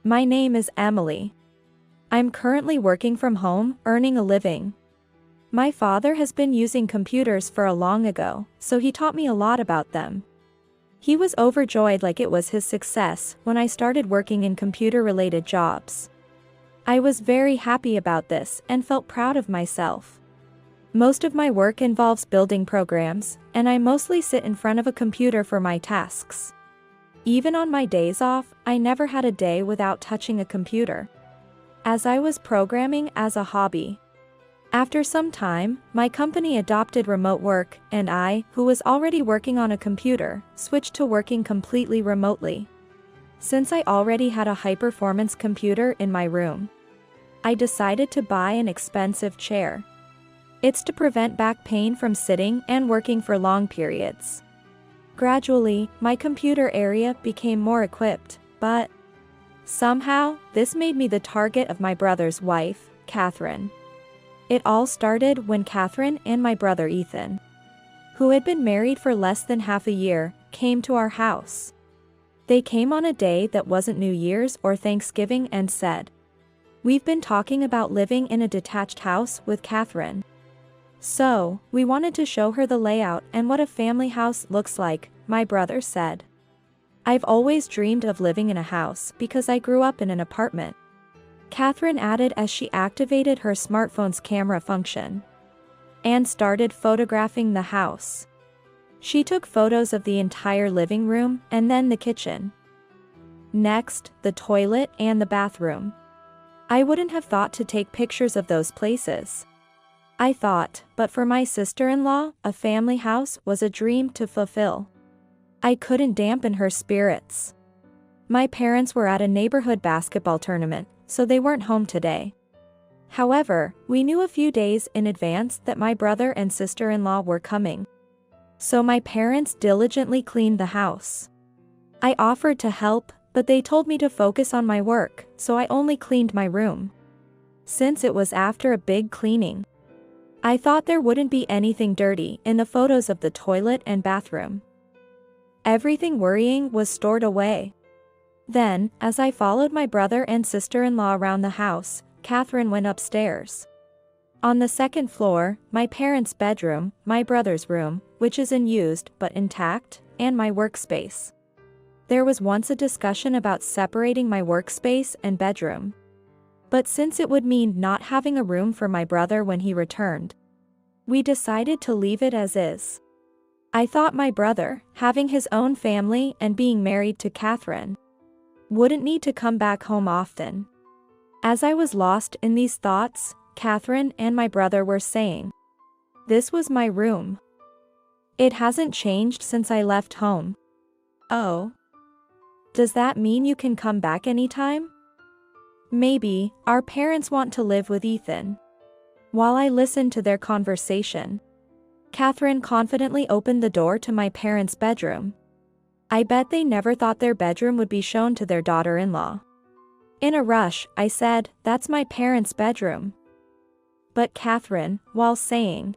My name is Emily. I'm currently working from home, earning a living. My father has been using computers for a long ago, so he taught me a lot about them. He was overjoyed like it was his success when I started working in computer-related jobs. I was very happy about this and felt proud of myself. Most of my work involves building programs, and I mostly sit in front of a computer for my tasks. Even on my days off, I never had a day without touching a computer, as I was programming as a hobby. After some time, my company adopted remote work, and I, who was already working on a computer, switched to working completely remotely. Since I already had a high-performance computer in my room, I decided to buy an expensive chair. It's to prevent back pain from sitting and working for long periods. Gradually, my computer area became more equipped, but somehow, this made me the target of my brother's wife, Catherine. It all started when Catherine and my brother Ethan, who had been married for less than half a year, came to our house. They came on a day that wasn't New Year's or Thanksgiving and said, "We've been talking about living in a detached house with Catherine. So, we wanted to show her the layout and what a family house looks like," my brother said. "I've always dreamed of living in a house because I grew up in an apartment," Catherine added as she activated her smartphone's camera function and started photographing the house. She took photos of the entire living room and then the kitchen. Next, the toilet and the bathroom. I wouldn't have thought to take pictures of those places. I thought, but for my sister-in-law, a family house was a dream to fulfill. I couldn't dampen her spirits. My parents were at a neighborhood basketball tournament, so they weren't home today. However, we knew a few days in advance that my brother and sister-in-law were coming. So my parents diligently cleaned the house. I offered to help, but they told me to focus on my work, so I only cleaned my room. Since it was after a big cleaning, I thought there wouldn't be anything dirty in the photos of the toilet and bathroom. Everything worrying was stored away. Then, as I followed my brother and sister-in-law around the house, Catherine went upstairs. On the second floor, my parents' bedroom, my brother's room, which is unused but intact, and my workspace. There was once a discussion about separating my workspace and bedroom. But since it would mean not having a room for my brother when he returned, we decided to leave it as is. I thought my brother, having his own family and being married to Catherine, wouldn't need to come back home often. As I was lost in these thoughts, Catherine and my brother were saying, "This was my room. It hasn't changed since I left home." "Oh. Does that mean you can come back anytime?" "Maybe, our parents want to live with Ethan." While I listened to their conversation, Catherine confidently opened the door to my parents' bedroom. I bet they never thought their bedroom would be shown to their daughter-in-law. In a rush, I said, "That's my parents' bedroom." But Catherine, while saying,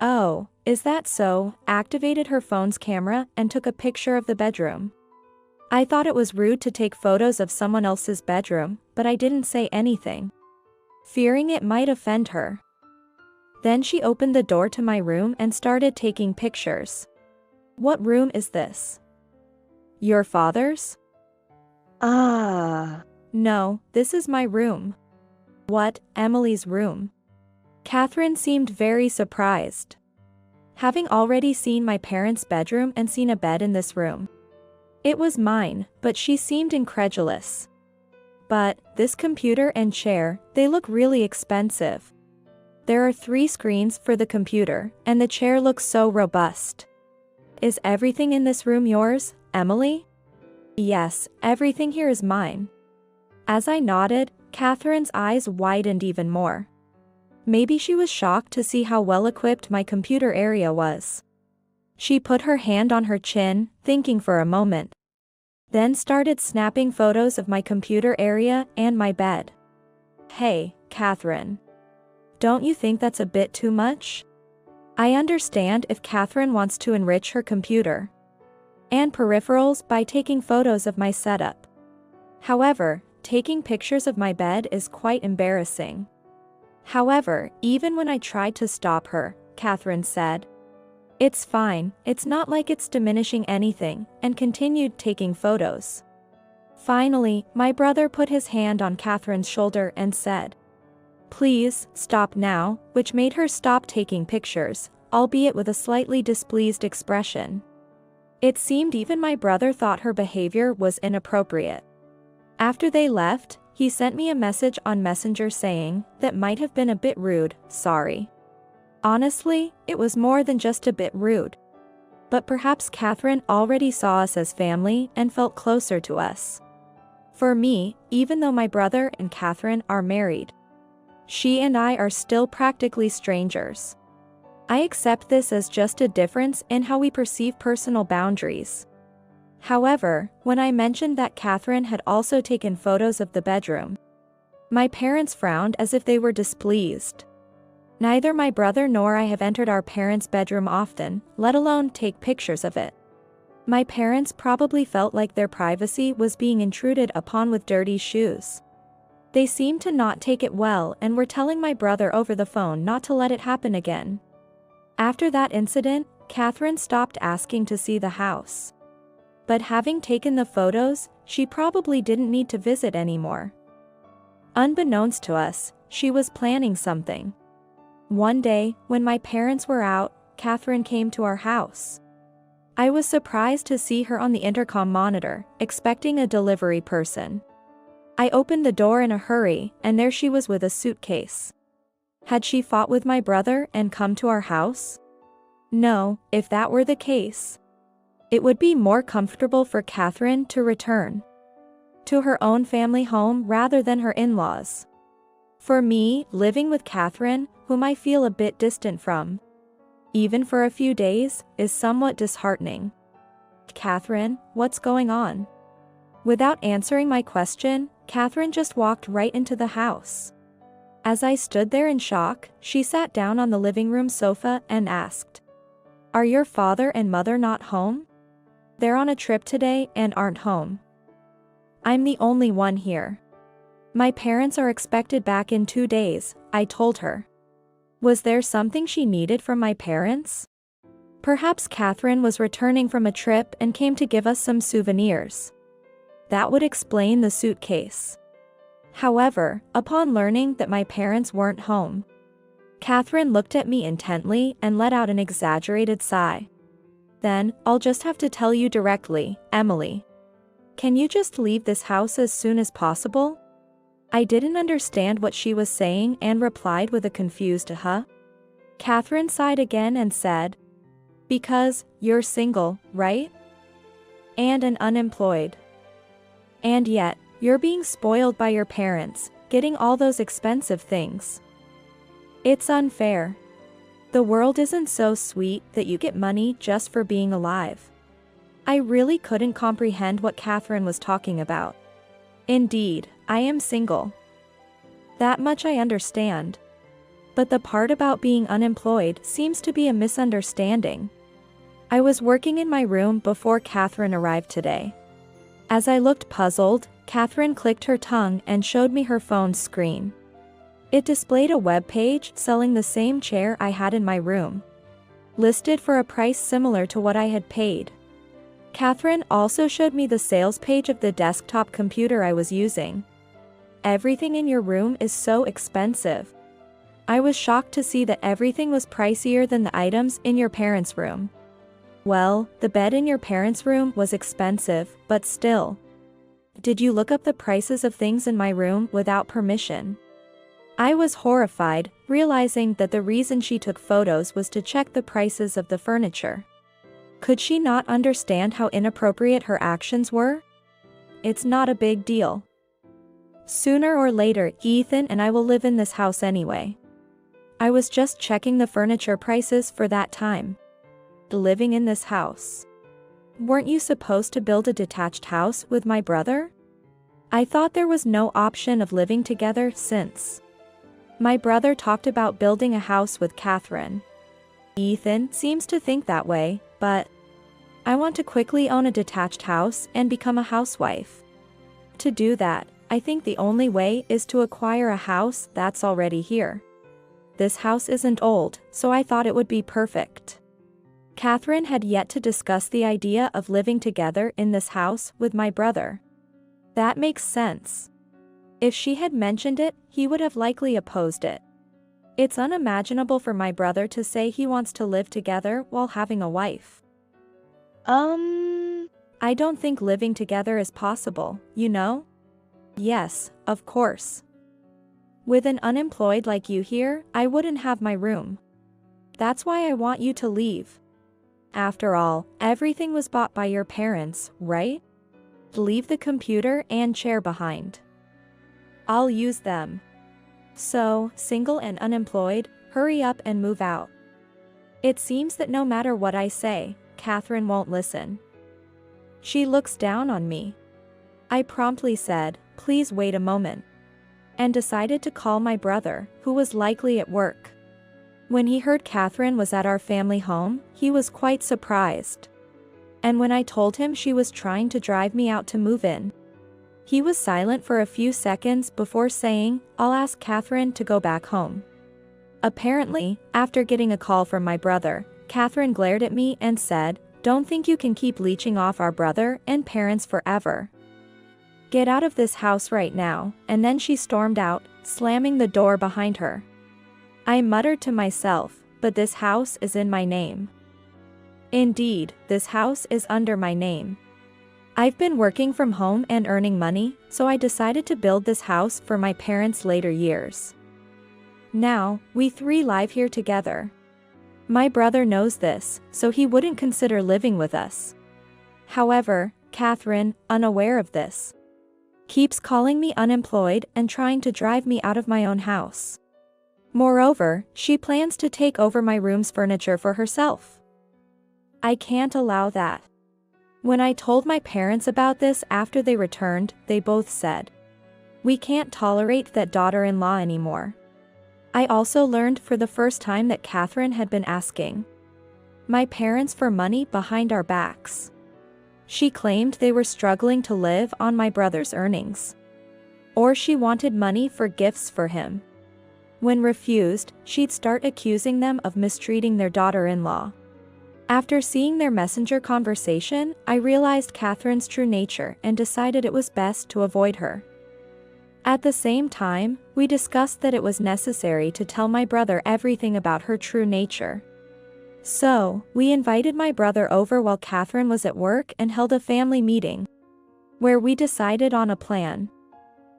"Oh, is that so?" activated her phone's camera and took a picture of the bedroom. I thought it was rude to take photos of someone else's bedroom, but I didn't say anything, fearing it might offend her. Then she opened the door to my room and started taking pictures. "What room is this?" "Your father's?" "No, this is my room." "What, Emily's room?" Catherine seemed very surprised, having already seen my parents' bedroom and seen a bed in this room. It was mine, but she seemed incredulous. "But, this computer and chair, they look really expensive. There are 3 screens for the computer, and the chair looks so robust. Is everything in this room yours, Emily?" "Yes, everything here is mine." As I nodded, Catherine's eyes widened even more. Maybe she was shocked to see how well equipped my computer area was. She put her hand on her chin, thinking for a moment, then started snapping photos of my computer area and my bed. "Hey, Catherine. Don't you think that's a bit too much?" I understand if Catherine wants to enrich her computer and peripherals by taking photos of my setup. However, taking pictures of my bed is quite embarrassing. However, even when I tried to stop her, Catherine said, "It's fine, it's not like it's diminishing anything," and continued taking photos. Finally, my brother put his hand on Catherine's shoulder and said, "Please, stop now," which made her stop taking pictures, albeit with a slightly displeased expression. It seemed even my brother thought her behavior was inappropriate. After they left, he sent me a message on Messenger saying, "That might have been a bit rude, sorry." Honestly, it was more than just a bit rude. But perhaps Catherine already saw us as family and felt closer to us. For me, even though my brother and Catherine are married, she and I are still practically strangers. I accept this as just a difference in how we perceive personal boundaries. However, when I mentioned that Catherine had also taken photos of the bedroom, my parents frowned as if they were displeased. Neither my brother nor I have entered our parents' bedroom often, let alone take pictures of it. My parents probably felt like their privacy was being intruded upon with dirty shoes. They seemed to not take it well and were telling my brother over the phone not to let it happen again. After that incident, Catherine stopped asking to see the house. But having taken the photos, she probably didn't need to visit anymore. Unbeknownst to us, she was planning something. One day, when my parents were out, Catherine came to our house. I was surprised to see her on the intercom monitor, expecting a delivery person. I opened the door in a hurry, and there she was with a suitcase. Had she fought with my brother and come to our house? No, if that were the case, it would be more comfortable for Catherine to return to her own family home rather than her in-laws. For me, living with Catherine, whom I feel a bit distant from, even for a few days, is somewhat disheartening. "Catherine, what's going on?" Without answering my question, Catherine just walked right into the house. As I stood there in shock, she sat down on the living room sofa and asked, "Are your father and mother not home? They're on a trip today and aren't home. I'm the only one here. My parents are expected back in 2 days," I told her. Was there something she needed from my parents? Perhaps Catherine was returning from a trip and came to give us some souvenirs. That would explain the suitcase. However, upon learning that my parents weren't home, Catherine looked at me intently and let out an exaggerated sigh. "Then, I'll just have to tell you directly, Emily. Can you just leave this house as soon as possible?" I didn't understand what she was saying and replied with a confused "huh?" Catherine sighed again and said, "Because, you're single, right? And unemployed. And yet, you're being spoiled by your parents, getting all those expensive things. It's unfair. The world isn't so sweet that you get money just for being alive." I really couldn't comprehend what Catherine was talking about. Indeed, I am single. That much I understand. But the part about being unemployed seems to be a misunderstanding. I was working in my room before Catherine arrived today. As I looked puzzled, Catherine clicked her tongue and showed me her phone's screen. It displayed a web page selling the same chair I had in my room, listed for a price similar to what I had paid. Catherine also showed me the sales page of the desktop computer I was using. "Everything in your room is so expensive." I was shocked to see that everything was pricier than the items in your parents' room. Well, the bed in your parents' room was expensive, but still. Did you look up the prices of things in my room without permission? I was horrified, realizing that the reason she took photos was to check the prices of the furniture. Could she not understand how inappropriate her actions were? It's not a big deal. Sooner or later, Ethan and I will live in this house anyway. I was just checking the furniture prices for that time. Living in this house. Weren't you supposed to build a detached house with my brother? I thought there was no option of living together since my brother talked about building a house with Catherine. Ethan seems to think that way, but I want to quickly own a detached house and become a housewife. To do that, I think the only way is to acquire a house that's already here. This house isn't old, so I thought it would be perfect. Catherine had yet to discuss the idea of living together in this house with my brother. That makes sense. If she had mentioned it, he would have likely opposed it. It's unimaginable for my brother to say he wants to live together while having a wife. I don't think living together is possible, you know? Yes, of course. With an unemployed like you here, I wouldn't have my room. That's why I want you to leave. After all, everything was bought by your parents, right? Leave the computer and chair behind. I'll use them. So, single and unemployed, hurry up and move out. It seems that no matter what I say, Catherine won't listen. She looks down on me. I promptly said, please wait a moment, and decided to call my brother, who was likely at work. When he heard Catherine was at our family home, he was quite surprised. And when I told him she was trying to drive me out to move in, he was silent for a few seconds before saying, I'll ask Catherine to go back home. Apparently, after getting a call from my brother, Catherine glared at me and said, don't think you can keep leeching off our brother and parents forever. Get out of this house right now, and then she stormed out, slamming the door behind her. I muttered to myself, but this house is in my name. Indeed, this house is under my name. I've been working from home and earning money, so I decided to build this house for my parents' later years. Now, we three live here together. My brother knows this, so he wouldn't consider living with us. However, Catherine, unaware of this, keeps calling me unemployed and trying to drive me out of my own house. Moreover, she plans to take over my room's furniture for herself. I can't allow that. When I told my parents about this after they returned, they both said, we can't tolerate that daughter-in-law anymore. I also learned for the first time that Catherine had been asking my parents for money behind our backs. She claimed they were struggling to live on my brother's earnings. Or she wanted money for gifts for him. When refused, she'd start accusing them of mistreating their daughter-in-law. After seeing their messenger conversation, I realized Catherine's true nature and decided it was best to avoid her. At the same time, we discussed that it was necessary to tell my brother everything about her true nature. So, we invited my brother over while Catherine was at work and held a family meeting, where we decided on a plan.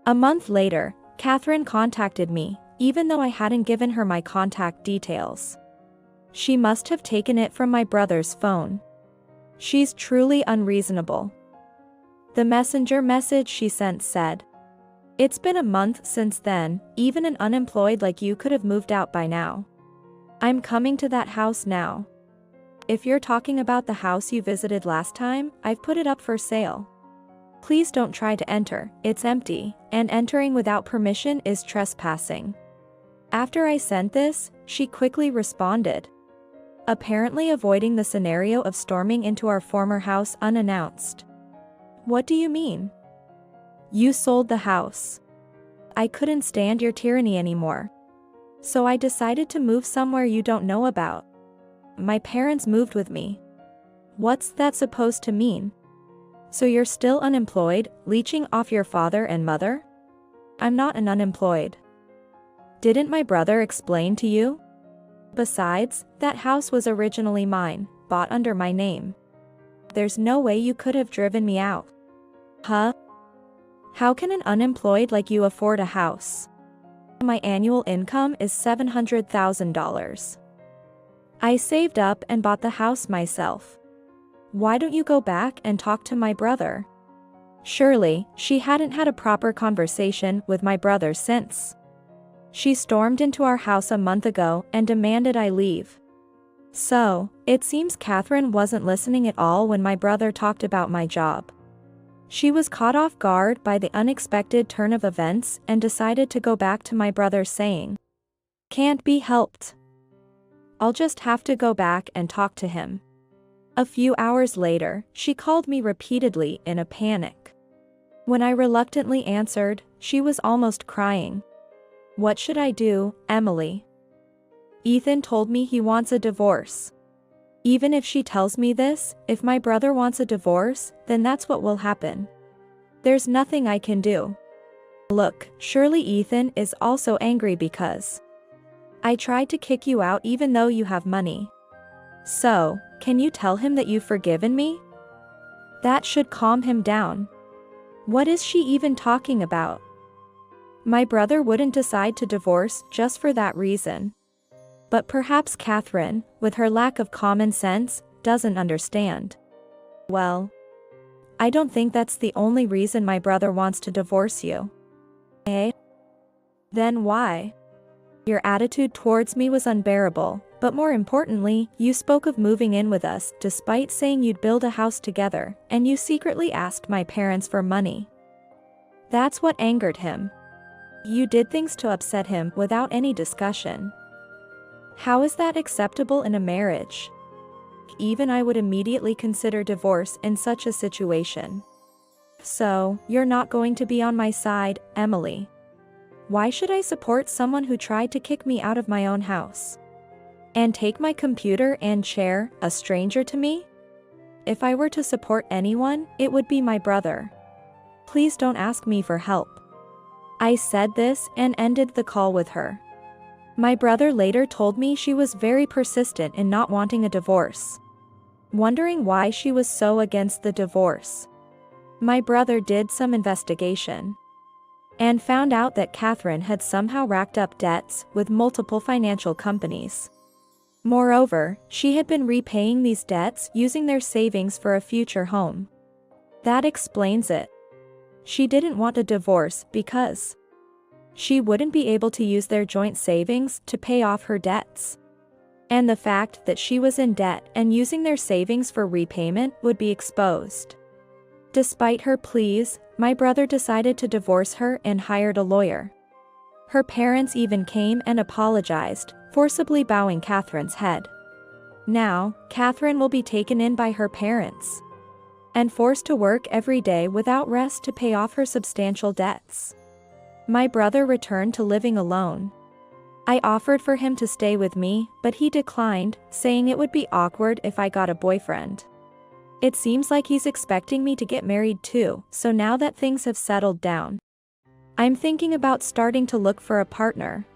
A month later, Catherine contacted me, even though I hadn't given her my contact details. She must have taken it from my brother's phone. She's truly unreasonable. The messenger message she sent said, it's been a month since then, even an unemployed like you could have moved out by now. I'm coming to that house now. If you're talking about the house you visited last time, I've put it up for sale. Please don't try to enter, it's empty, and entering without permission is trespassing. After I sent this, she quickly responded, apparently avoiding the scenario of storming into our former house unannounced. What do you mean? You sold the house. I couldn't stand your tyranny anymore. So I decided to move somewhere you don't know about. My parents moved with me. What's that supposed to mean? So you're still unemployed, leeching off your father and mother? I'm not an unemployed. Didn't my brother explain to you? Besides, that house was originally mine, bought under my name. There's no way you could have driven me out. Huh? How can an unemployed like you afford a house? My annual income is $700,000. I saved up and bought the house myself. Why don't you go back and talk to my brother? Surely, she hadn't had a proper conversation with my brother since. She stormed into our house a month ago and demanded I leave. So, it seems Catherine wasn't listening at all when my brother talked about my job. She was caught off guard by the unexpected turn of events and decided to go back to my brother saying, can't be helped. I'll just have to go back and talk to him. A few hours later, she called me repeatedly in a panic. When I reluctantly answered, she was almost crying. What should I do, Emily? Ethan told me he wants a divorce. Even if she tells me this, if my brother wants a divorce, then that's what will happen. There's nothing I can do. Look, surely Ethan is also angry because I tried to kick you out even though you have money. So, can you tell him that you've forgiven me? That should calm him down. What is she even talking about? My brother wouldn't decide to divorce just for that reason. But perhaps Catherine, with her lack of common sense, doesn't understand. Well, I don't think that's the only reason my brother wants to divorce you. Eh? Then why? Your attitude towards me was unbearable, but more importantly, you spoke of moving in with us despite saying you'd build a house together, and you secretly asked my parents for money. That's what angered him. You did things to upset him without any discussion. How is that acceptable in a marriage? Even I would immediately consider divorce in such a situation. So, you're not going to be on my side, Emily. Why should I support someone who tried to kick me out of my own house? And take my computer and chair, a stranger to me? If I were to support anyone, it would be my brother. Please don't ask me for help. I said this and ended the call with her. My brother later told me she was very persistent in not wanting a divorce. Wondering why she was so against the divorce. My brother did some investigation and found out that Catherine had somehow racked up debts with multiple financial companies. Moreover, she had been repaying these debts using their savings for a future home. That explains it. She didn't want a divorce because she wouldn't be able to use their joint savings to pay off her debts. And the fact that she was in debt and using their savings for repayment would be exposed. Despite her pleas, my brother decided to divorce her and hired a lawyer. Her parents even came and apologized, forcibly bowing Catherine's head. Now, Catherine will be taken in by her parents and forced to work every day without rest to pay off her substantial debts. My brother returned to living alone. I offered for him to stay with me, but he declined, saying it would be awkward if I got a boyfriend. It seems like he's expecting me to get married too, so now that things have settled down, I'm thinking about starting to look for a partner.